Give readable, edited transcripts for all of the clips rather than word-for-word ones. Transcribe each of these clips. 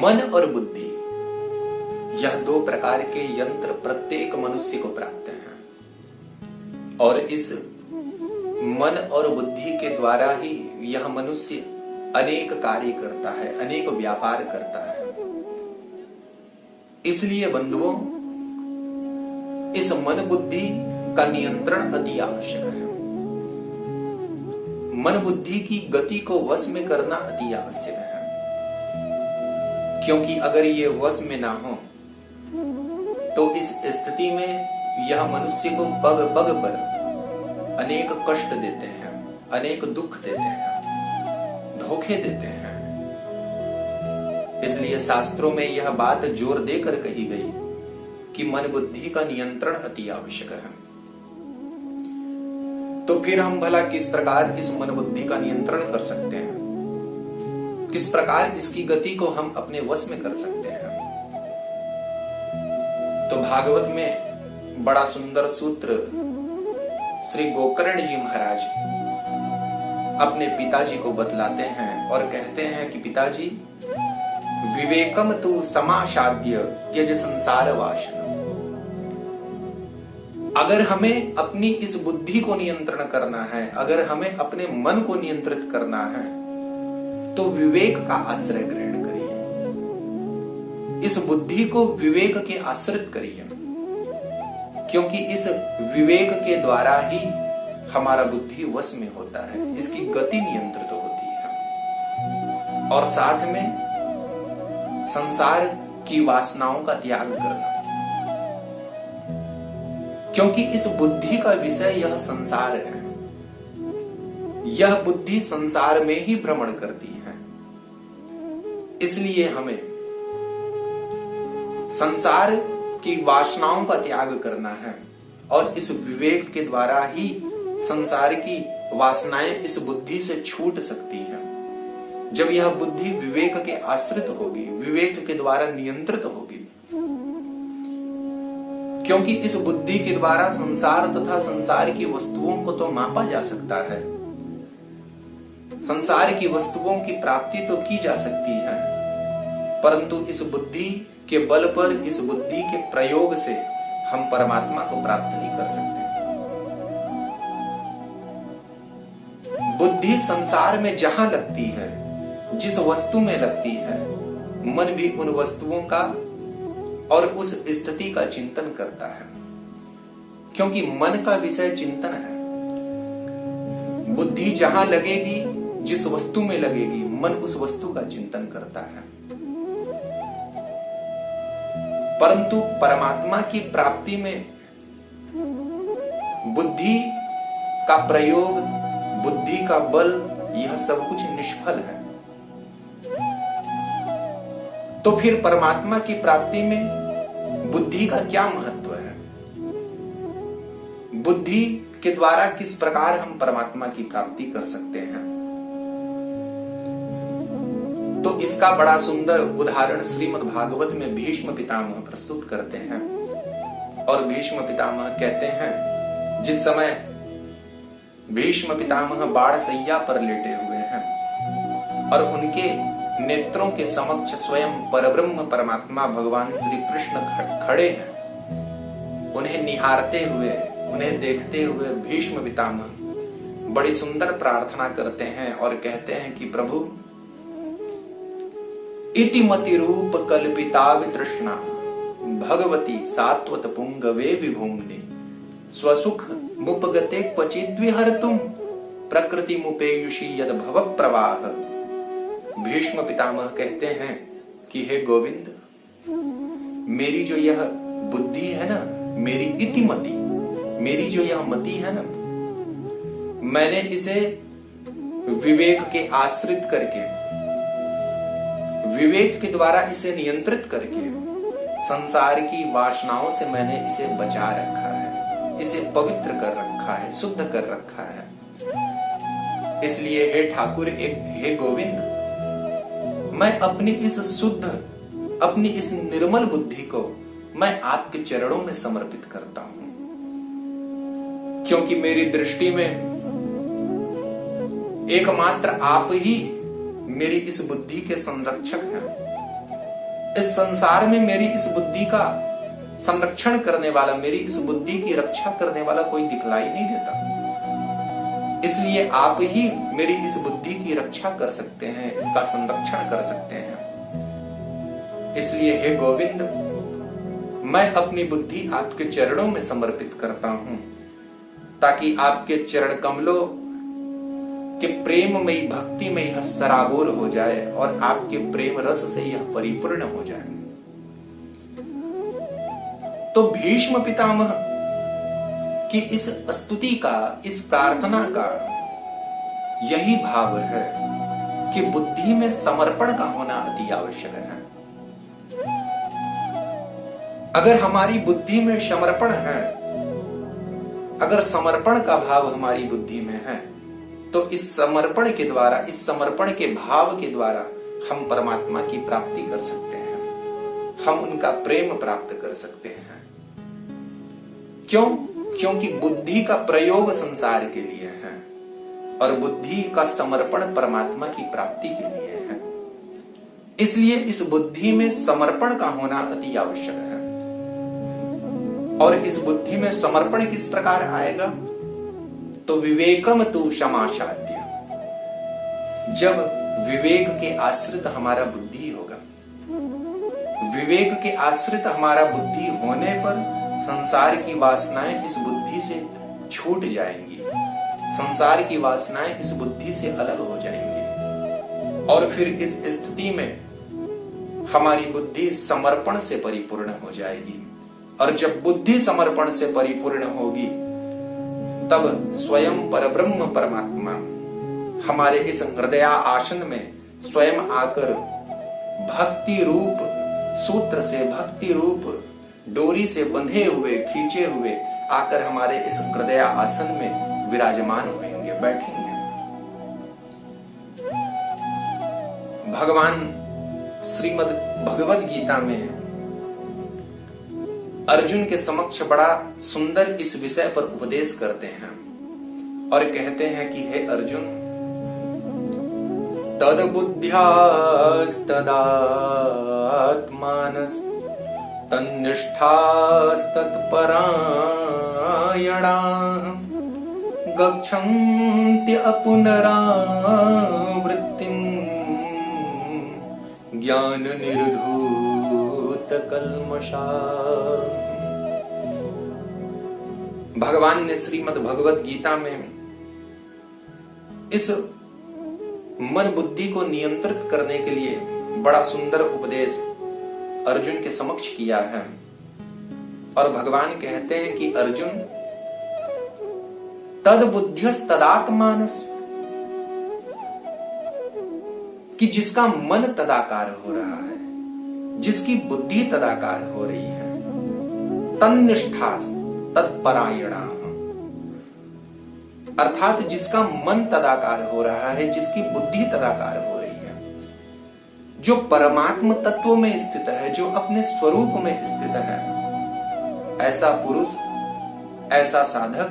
मन और बुद्धि, यह दो प्रकार के यंत्र प्रत्येक मनुष्य को प्राप्त हैं और इस मन और बुद्धि के द्वारा ही यह मनुष्य अनेक कार्य करता है, अनेक व्यापार करता है। इसलिए बंधुओं, इस मन बुद्धि का नियंत्रण अति आवश्यक है। मन बुद्धि की गति को वश में करना अति आवश्यक है, क्योंकि अगर ये वश में ना हो तो इस स्थिति में यह मनुष्य को पग पग पर अनेक कष्ट देते हैं, अनेक दुख देते हैं, धोखे देते हैं। इसलिए शास्त्रों में यह बात जोर देकर कही गई कि मन बुद्धि का नियंत्रण अति आवश्यक है। तो फिर हम भला किस प्रकार इस मन बुद्धि का नियंत्रण कर सकते हैं, किस प्रकार इसकी गति को हम अपने वश में कर सकते हैं? तो भागवत में बड़ा सुंदर सूत्र श्री गोकर्ण जी महाराज अपने पिताजी को बतलाते हैं और कहते हैं कि पिताजी, विवेकम तु समासाद्य त्यज संसार वासना। अगर हमें अपनी इस बुद्धि को नियंत्रण करना है, अगर हमें अपने मन को नियंत्रित करना है, तो विवेक का आश्रय ग्रहण करिए। इस बुद्धि को विवेक के आश्रित करिए, क्योंकि इस विवेक के द्वारा ही हमारा बुद्धि वश में होता है, इसकी गति नियंत्रित होती है। और साथ में संसार की वासनाओं का त्याग करना, क्योंकि इस बुद्धि का विषय यह संसार है। यह बुद्धि संसार में ही भ्रमण करती है। इसलिए हमें संसार की वासनाओं का त्याग करना है और इस विवेक के द्वारा ही संसार की वासनाएं इस बुद्धि से छूट सकती हैं। जब यह बुद्धि विवेक के आश्रित होगी, विवेक के द्वारा नियंत्रित होगी, क्योंकि इस बुद्धि के द्वारा संसार तथा संसार की वस्तुओं को तो मापा जा सकता है, संसार की वस्तुओं की प्राप्ति तो की जा सकती है, परंतु इस बुद्धि के बल पर, इस बुद्धि के प्रयोग से हम परमात्मा को प्राप्त नहीं कर सकते। बुद्धि संसार में जहां लगती है, जिस वस्तु में लगती है, मन भी उन वस्तुओं का और उस स्थिति का चिंतन करता है, क्योंकि मन का विषय चिंतन है। बुद्धि जहां लगेगी, जिस वस्तु में लगेगी, मन उस वस्तु का चिंतन करता है। परंतु परमात्मा की प्राप्ति में बुद्धि का प्रयोग, बुद्धि का बल, यह सब कुछ निष्फल है। तो फिर परमात्मा की प्राप्ति में बुद्धि का क्या महत्व है? बुद्धि के द्वारा किस प्रकार हम परमात्मा की प्राप्ति कर सकते हैं? तो इसका बड़ा सुंदर उदाहरण श्रीमद् भागवत में भीष्म पितामह प्रस्तुत करते हैं। और भीष्म पितामह कहते हैं, जिस समय भीष्म पितामह बाण शैया पर लेटे हुए हैं और उनके नेत्रों के समक्ष स्वयं परब्रह्म परमात्मा भगवान श्री कृष्ण खड़े हैं, उन्हें निहारते हुए, उन्हें देखते हुए भीष्म पितामह बड़ी सुंदर प्रार्थना करते हैं और कहते हैं कि प्रभु, इति मति रूप कल्पिता वितृष्णा भगवती सात्वत पुंगवे विभूम्ने स्वसुख मुपगते क्वचिद् विहर्तुम प्रकृति मुपेयुषी यद भव प्रवाह। भीष्म पितामह कहते हैं कि हे गोविंद, मेरी जो यह बुद्धि है ना, मेरी इतिमति, मेरी जो यह मति है ना, मैंने इसे विवेक के आश्रित करके, विवेक के द्वारा इसे नियंत्रित करके संसार की वासनाओं से मैंने इसे बचा रखा है, इसे पवित्र कर रखा है, शुद्ध कर रखा है। इसलिए हे ठाकुर, हे गोविंद, मैं अपनी इस शुद्ध, अपनी इस निर्मल बुद्धि को मैं आपके चरणों में समर्पित करता हूं, क्योंकि मेरी दृष्टि में एकमात्र आप ही मेरी इस बुद्धि के संरक्षक हैं। इस संसार में मेरी इस बुद्धि का संरक्षण करने वाला, मेरी इस बुद्धि की रक्षा करने वाला कोई दिखलाई नहीं देता। इसलिए आप ही मेरी इस बुद्धि की रक्षा कर सकते हैं, इसका संरक्षण कर सकते हैं। इसलिए हे गोविंद, मैं अपनी बुद्धि आपके चरणों में समर्पित करता हूं, ताकि आपके चरण कमलों के प्रेममयी भक्ति में यह सराबोर हो जाए और आपके प्रेम रस से यह परिपूर्ण हो जाए। तो भीष्म पितामह की इस स्तुति का, इस प्रार्थना का यही भाव है कि बुद्धि में समर्पण का होना अति आवश्यक है। अगर हमारी बुद्धि में समर्पण है, अगर समर्पण का भाव हमारी बुद्धि में है, तो इस समर्पण के द्वारा, इस समर्पण के भाव के द्वारा हम परमात्मा की प्राप्ति कर सकते हैं, हम उनका प्रेम प्राप्त कर सकते हैं। क्यों? क्योंकि बुद्धि का प्रयोग संसार के लिए है और बुद्धि का समर्पण परमात्मा की प्राप्ति के लिए है। इसलिए इस बुद्धि में समर्पण का होना अति आवश्यक है। और इस बुद्धि में समर्पण किस प्रकार आएगा? तो विवेकम तु क्षमाशाद्य, जब विवेक के आश्रित हमारा बुद्धि होगा, विवेक के आश्रित हमारा बुद्धि होने पर संसार की वासनाएं इस बुद्धि से छूट जाएंगी, संसार की वासनाएं इस बुद्धि से अलग हो जाएंगी और फिर इस स्थिति में हमारी बुद्धि समर्पण से परिपूर्ण हो जाएगी। और जब बुद्धि समर्पण से परिपूर्ण होगी, तब स्वयं परब्रह्म परमात्मा हमारे इस हृदय आसन में स्वयं आकर भक्ति रूप सूत्र से, भक्ति रूप डोरी से बंधे हुए, खींचे हुए आकर हमारे इस हृदय आसन में विराजमान होंगे, बैठेंगे। भगवान श्रीमद् भगवद गीता में अर्जुन के समक्ष बड़ा सुंदर इस विषय पर उपदेश करते हैं और कहते हैं कि हे अर्जुन, तद बुद्ध्यास्तदात्मानस् तन्निष्ठास्तत्परायणा गच्छन्ति अपुनरावृत्तिं ज्ञान निर्धूत कल्मषा। भगवान ने श्रीमद् भगवद गीता में इस मन बुद्धि को नियंत्रित करने के लिए बड़ा सुंदर उपदेश अर्जुन के समक्ष किया है। और भगवान कहते हैं कि अर्जुन, तद बुद्ध्यस तदात्मानस, कि जिसका मन तदाकार हो रहा है, जिसकी बुद्धि तदाकार हो रही है, तन्निष्ठास तत्परायणा, अर्थात जिसका मन तदाकार हो रहा है, जिसकी बुद्धि तदाकार हो रही है, जो परमात्म तत्व में स्थित है, जो अपने स्वरूप में स्थित है, ऐसा पुरुष, ऐसा साधक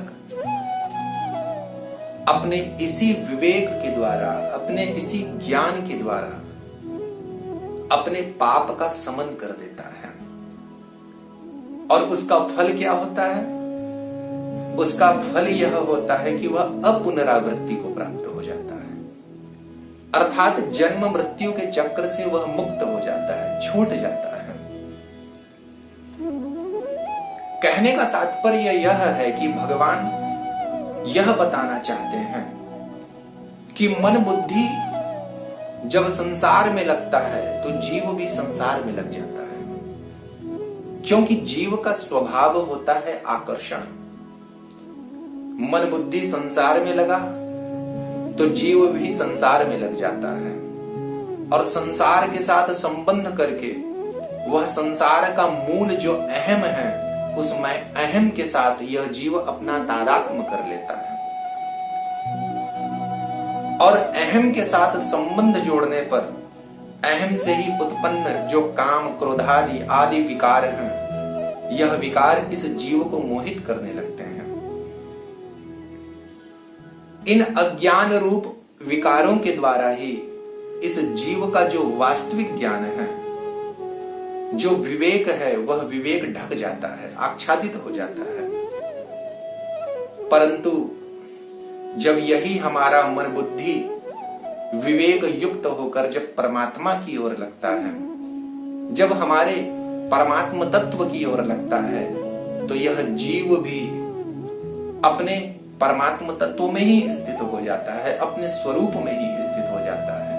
अपने इसी विवेक के द्वारा, अपने इसी ज्ञान के द्वारा अपने पाप का समन कर देता है। और उसका फल क्या होता है? उसका फल यह होता है कि वह अपुनरावृत्ति को प्राप्त हो जाता है, अर्थात जन्म मृत्यु के चक्र से वह मुक्त हो जाता है, छूट जाता है। कहने का तात्पर्य यह है कि भगवान यह बताना चाहते हैं कि मन बुद्धि जब संसार में लगता है तो जीव भी संसार में लग जाता है, क्योंकि जीव का स्वभाव होता है आकर्षण। मन बुद्धि संसार में लगा तो जीव भी संसार में लग जाता है और संसार के साथ संबंध करके वह संसार का मूल जो अहम है, उसमें अहम के साथ यह जीव अपना तादात्म्य कर लेता है। और अहम के साथ संबंध जोड़ने पर अहम से ही उत्पन्न जो काम, क्रोधादि आदि विकार हैं, यह विकार इस जीव को मोहित करने लगते हैं। इन अज्ञान रूप विकारों के द्वारा ही इस जीव का जो वास्तविक ज्ञान है, जो विवेक है वह विवेक ढक जाता है, आच्छादित हो जाता है। परंतु जब यही हमारा मन बुद्धि विवेक युक्त होकर जब परमात्मा की ओर लगता है, जब हमारे परमात्मा तत्व की ओर लगता है, तो यह जीव भी अपने परमात्मा तत्व में ही स्थित हो जाता है, अपने स्वरूप में ही स्थित हो जाता है।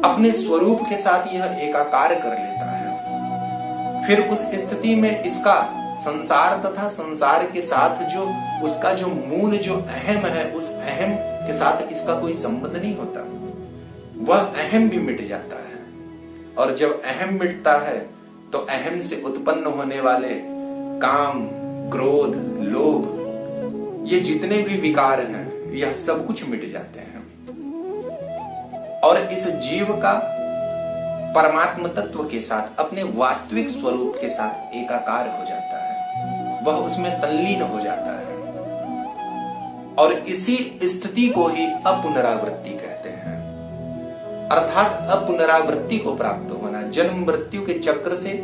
अपने स्वरूप के साथ यह एकाकार कर लेता है। फिर उस स्थिति में इसका संसार तथा संसार के साथ जो उसका जो मूल जो अहम है, उस अहम के साथ इसका कोई संबंध नहीं होता। वह अहम भी मिट जाता है। और जब अहम मिटता है तो अहम से उत्पन्न होने वाले काम, क्रोध, लोभ, ये जितने भी विकार हैं, यह सब कुछ मिट जाते हैं। और इस जीव का परमात्मा तत्व के साथ, अपने वास्तविक स्वरूप के साथ एकाकार हो जाता है, वह उसमें तल्लीन हो जाता है। और इसी स्थिति को ही अपुनरावृत्ति कहते हैं। अर्थात अपुनरावृत्ति को प्राप्त होना, जन्म मृत्यु के चक्र से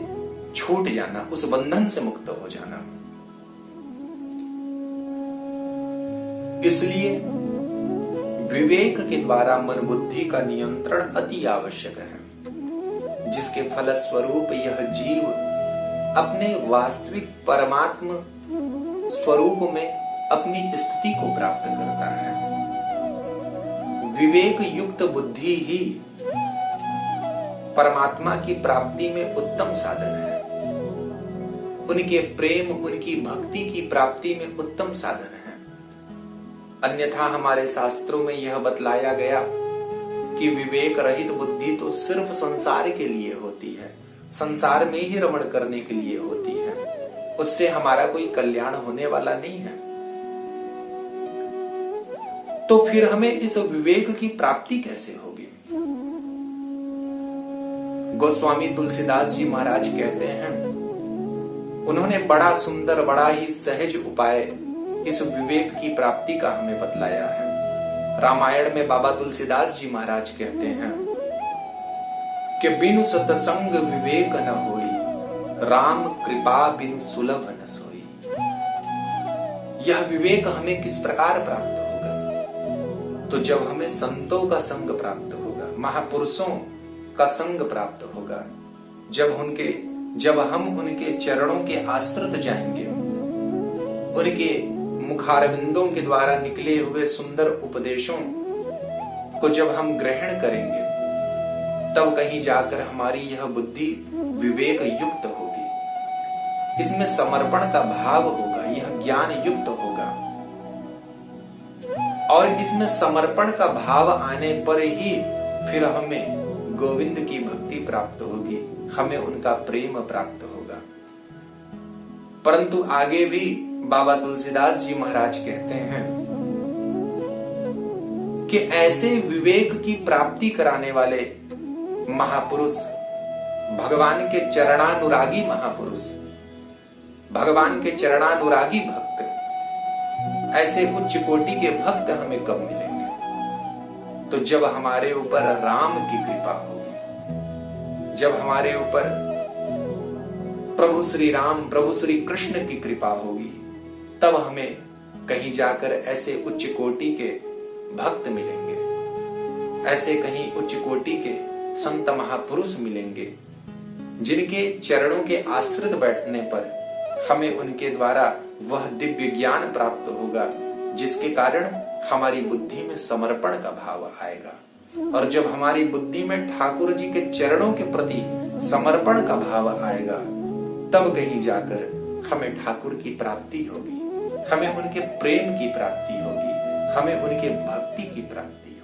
छूट जाना, उस बंधन से मुक्त हो जाना। इसलिए विवेक के द्वारा मन बुद्धि का नियंत्रण अति आवश्यक है, जिसके फलस्वरूप यह जीव अपने वास्तविक परमात्म स्वरूप में अपनी स्थिति को प्राप्त करता है। विवेक युक्त बुद्धि ही परमात्मा की प्राप्ति में उत्तम साधन है, उनके प्रेम, उनकी भक्ति की प्राप्ति में उत्तम साधन है। अन्यथा हमारे शास्त्रों में यह बतलाया गया कि विवेक रहित बुद्धि तो सिर्फ संसार के लिए होती है, संसार में ही रमण करने के लिए होती है, उससे हमारा कोई कल्याण होने वाला नहीं है। तो फिर हमें इस विवेक की प्राप्ति कैसे होगी? गोस्वामी तुलसीदास जी महाराज कहते हैं, उन्होंने बड़ा सुंदर, बड़ा ही सहज उपाय इस विवेक की प्राप्ति का हमें बतलाया है। रामायण में बाबा तुलसीदास जी महाराज कहते हैं कि बिनु सतसंग विवेक न होई, राम कृपा बिनु सुलभ न सोई। यह विवेक हमें किस प्रकार प्राप्त होगा? तो जब हमें संतों का संग प्राप्त होगा, महापुरुषों का संग प्राप्त होगा, जब हम उनके चरणों के आश्रित जाएंगे, उनके मुखारविंदों के द्वारा निकले हुए सुंदर उपदेशों को जब हम ग्रहण करेंगे, तब कहीं जाकर हमारी यह बुद्धि विवेक युक्त होगी, इसमें समर्पण का भाव होगा, यह ज्ञान युक्त होगा। और इसमें समर्पण का भाव आने पर ही फिर हमें गोविंद की भक्ति प्राप्त होगी, हमें उनका प्रेम प्राप्त होगा। परंतु आगे भी बाबा तुलसीदास जी महाराज कहते हैं कि ऐसे विवेक की प्राप्ति कराने वाले महापुरुष, भगवान के चरणानुरागी महापुरुष, भगवान के चरणानुरागी भक्त, ऐसे उच्च कोटि के भक्त हमें कब मिलेंगे? तो जब हमारे ऊपर राम की कृपा होगी, जब हमारे ऊपर प्रभु श्री राम, प्रभु श्री कृष्ण की कृपा होगी, तब हमें कहीं जाकर ऐसे उच्च कोटि के भक्त मिलेंगे, ऐसे कहीं उच्च कोटि के संत महापुरुष मिलेंगे, जिनके चरणों के आश्रित बैठने पर हमें उनके द्वारा वह दिव्य ज्ञान प्राप्त होगा, जिसके कारण हमारी बुद्धि में समर्पण का भाव आएगा। और जब हमारी बुद्धि में ठाकुर जी के चरणों के प्रति समर्पण का भाव आएगा, तब कहीं जाकर हमें ठाकुर की प्राप्ति होगी, हमें उनके प्रेम की प्राप्ति होगी, हमें उनके भक्ति की प्राप्ति